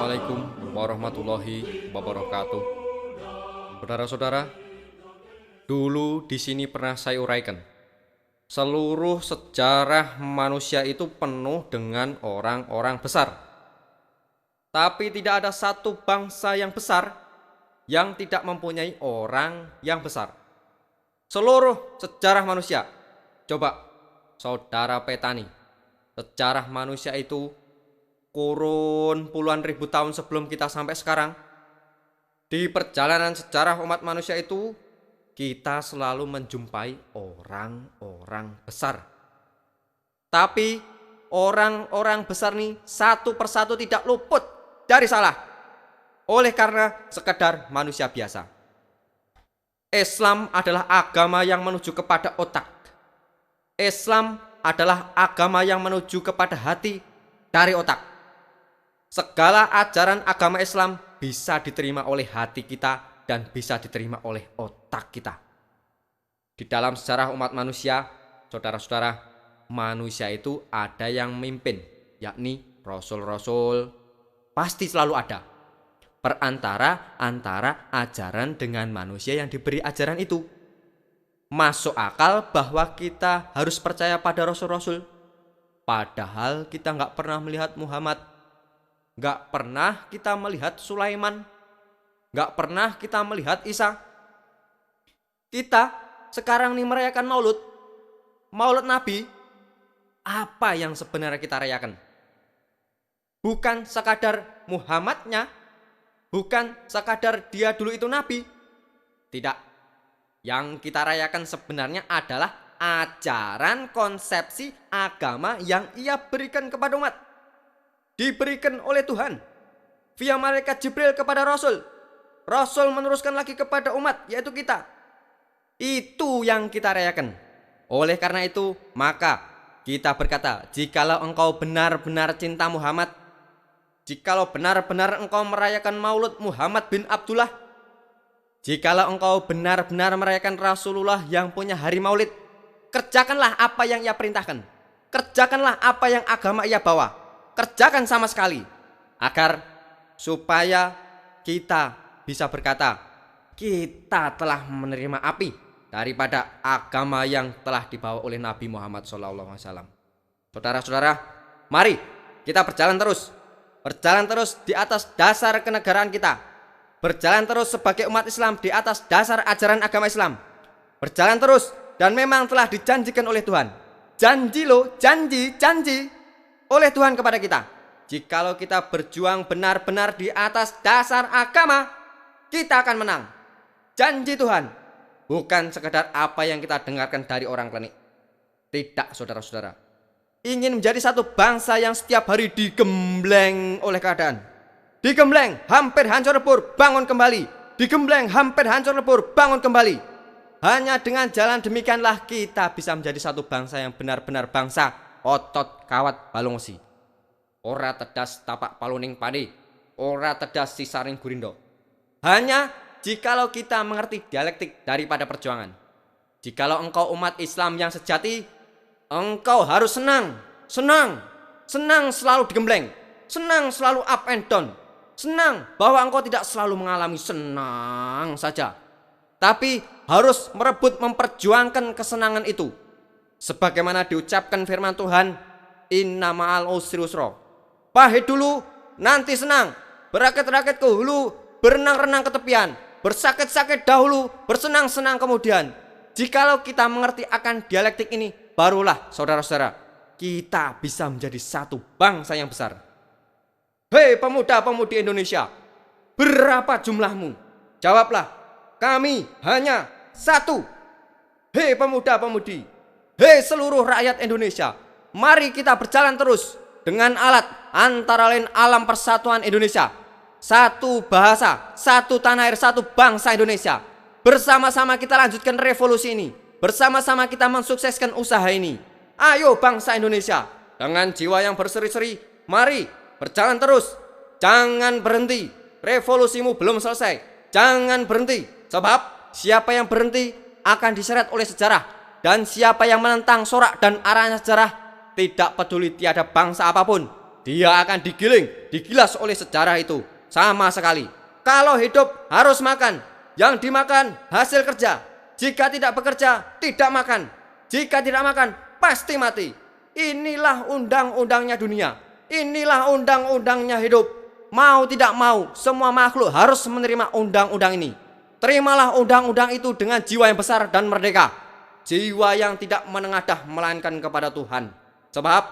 Assalamualaikum warahmatullahi wabarakatuh. Saudara-saudara, dulu di sini pernah saya uraikan, seluruh sejarah manusia itu penuh dengan orang-orang besar. Tapi tidak ada satu bangsa yang besar yang tidak mempunyai orang yang besar. Seluruh sejarah manusia, coba saudara petani, sejarah manusia itu kurun puluhan ribu tahun sebelum kita sampai sekarang. Di perjalanan sejarah umat manusia itu, kita selalu menjumpai orang-orang besar. Tapi orang-orang besar nih satu persatu tidak luput dari salah, oleh karena sekedar manusia biasa. Islam adalah agama yang menuju kepada otak. Islam adalah agama yang menuju kepada hati dari otak. Segala ajaran agama Islam bisa diterima oleh hati kita dan bisa diterima oleh otak kita. Di dalam sejarah umat manusia, saudara-saudara, manusia itu ada yang memimpin, yakni rasul-rasul. Pasti selalu ada perantara ajaran dengan manusia yang diberi ajaran itu. Masuk akal bahwa kita harus percaya pada rasul-rasul, padahal kita nggak pernah melihat Muhammad, nggak pernah kita melihat Sulaiman, nggak pernah kita melihat Isa. Kita sekarang nih merayakan Maulud Nabi. Apa yang sebenarnya kita rayakan? Bukan sekadar Muhammadnya, bukan sekadar dia dulu itu Nabi. Tidak. Yang kita rayakan sebenarnya adalah ajaran konsepsi agama yang ia berikan kepada umat. Diberikan oleh Tuhan via malaikat Jibril kepada Rasul. Rasul meneruskan lagi kepada umat, yaitu kita. Itu yang kita rayakan. Oleh karena itu, maka kita berkata, jikalau engkau benar-benar cinta Muhammad, jikalau benar-benar engkau merayakan Maulud Muhammad bin Abdullah, jikalau engkau benar-benar merayakan Rasulullah yang punya hari Maulid, kerjakanlah apa yang ia perintahkan. Kerjakanlah apa yang agama ia bawa. Kerjakan sama sekali, agar supaya kita bisa berkata, kita telah menerima api daripada agama yang telah dibawa oleh Nabi Muhammad SAW. Saudara-saudara, mari kita berjalan terus di atas dasar kenegaraan kita, berjalan terus sebagai umat Islam di atas dasar ajaran agama Islam, berjalan terus dan memang telah dijanjikan oleh Tuhan. Janji oleh Tuhan kepada kita. Jikalau kita berjuang benar-benar di atas dasar agama, kita akan menang. Janji Tuhan, bukan sekedar apa yang kita dengarkan dari orang klinik. Tidak, saudara-saudara. Ingin menjadi satu bangsa yang setiap hari digembleng oleh keadaan. Digembleng, hampir hancur lebur, bangun kembali. Digembleng, hampir hancur lebur, bangun kembali. Hanya dengan jalan demikianlah kita bisa menjadi satu bangsa yang benar-benar bangsa otot kawat balung wesi. Ora tedas tapak paluning padi, ora tedas sisaring gurindo. Hanya jikalau kita mengerti dialektik daripada perjuangan. Jikalau engkau umat Islam yang sejati, engkau harus senang selalu digembleng, senang selalu up and down, senang bahwa engkau tidak selalu mengalami senang saja, tapi harus merebut memperjuangkan kesenangan itu. Sebagaimana diucapkan firman Tuhan, inna ma'al usri usra. Pahit dulu, nanti senang. Berakit-rakit ke hulu, berenang-renang ke tepian. Bersakit-sakit dahulu, bersenang-senang kemudian. Jikalau kita mengerti akan dialektik ini, barulah saudara-saudara, kita bisa menjadi satu bangsa yang besar. Hei pemuda-pemudi Indonesia, berapa jumlahmu? Jawablah, kami hanya satu. Hei pemuda-pemudi, hei seluruh rakyat Indonesia, mari kita berjalan terus dengan alat antara lain Alam Persatuan Indonesia. Satu bahasa, satu tanah air, satu bangsa Indonesia. Bersama-sama kita lanjutkan revolusi ini. Bersama-sama kita mensukseskan usaha ini. Ayo bangsa Indonesia, dengan jiwa yang berseri-seri, mari berjalan terus. Jangan berhenti, revolusimu belum selesai. Jangan berhenti, sebab siapa yang berhenti akan diseret oleh sejarah. Dan siapa yang menentang sorak dan arahnya sejarah, tidak peduli tiada bangsa apapun, dia akan digilas oleh sejarah itu. Sama sekali. Kalau hidup harus makan, yang dimakan hasil kerja. Jika tidak bekerja, tidak makan. Jika tidak makan, pasti mati. Inilah undang-undangnya dunia. Inilah undang-undangnya hidup. Mau tidak mau, semua makhluk harus menerima undang-undang ini. Terimalah undang-undang itu dengan jiwa yang besar dan merdeka. Jiwa yang tidak menengadah melainkan kepada Tuhan. Sebab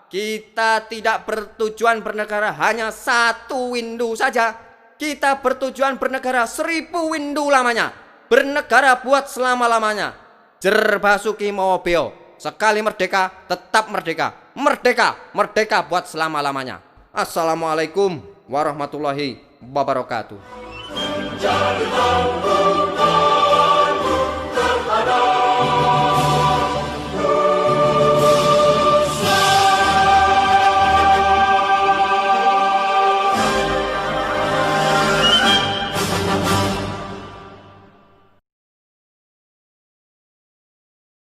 kita tidak bertujuan bernegara hanya satu windu saja. Kita bertujuan bernegara 1000 windu lamanya. Bernegara buat selama-lamanya. Jer Basuki Mawabeo. Sekali merdeka, tetap merdeka. Merdeka, merdeka buat selama-lamanya. Assalamualaikum warahmatullahi wabarakatuh.